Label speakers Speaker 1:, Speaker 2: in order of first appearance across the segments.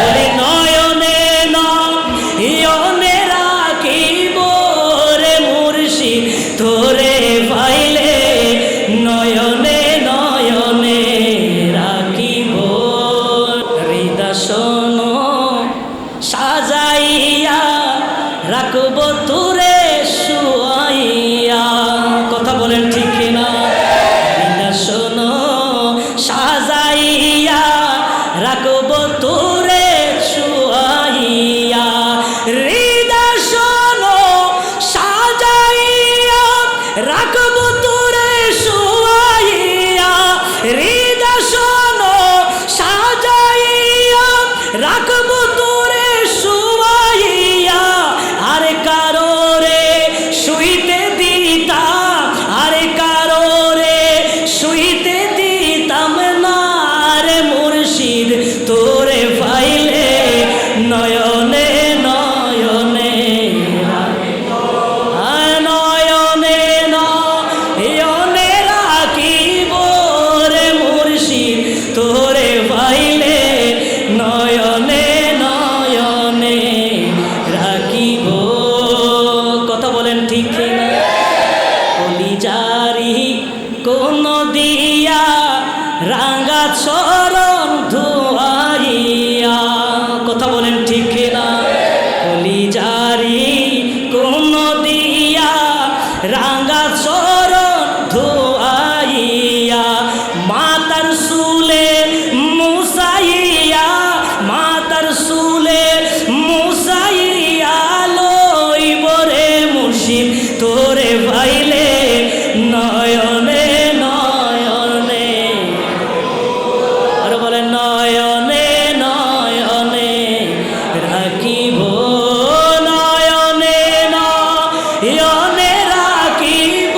Speaker 1: বলি নয়নে নয়নে রাখিব রে মুর্শিদ তোরে পাইলে নয়নে নয়নে রাখিব হৃদয় শোনো সাজাইয়া রাখব তোরে শুয়াইয়া কথা বলেন ঠিক না হৃদয় শোনো সাজাইয়া রাখব তোরে শুয়াইয়া হৃদয় শোনো সাজাইয়া রাখব তোরে শুয়াইয়া হৃদয় শোনো সাজাইয়া রাখব তোরে শুয়াইয়া আরে কারো রে শুইতে দিতাম আরে কারো রে শুইতে দিতাম না রে মুর্শিদ তোরে পাইলে নয়নে নয়নে নয়নে নয়নে রাখিব রে মুর্শিদ তোরে পাইলে নয়নে নয়নে রাখিব কথা বলেন ঠিক না কলিজারি কোন দিয়া রাঙ্গা চরণ ধুয়াইয়া কথা বলেন ঠিক না কলিজারি কোন দিয়া রাঙ্গা চরণ ধুয়াইয়া মাতার সুলে মুসাইয়া মাতার সুলে মুসাইয়া লইব রে মুর্শিদ তোরে পাইলে নয়নে নয়নে আর বলে নয়নে নয়নে রাখিব নয়নে নয়নে রাখিব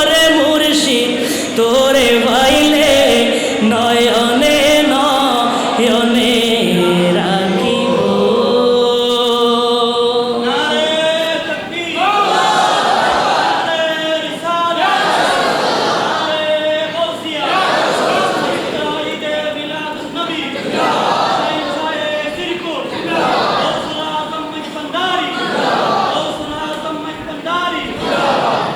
Speaker 1: রে মুর্শিদ তোরে পাইলে নয়নে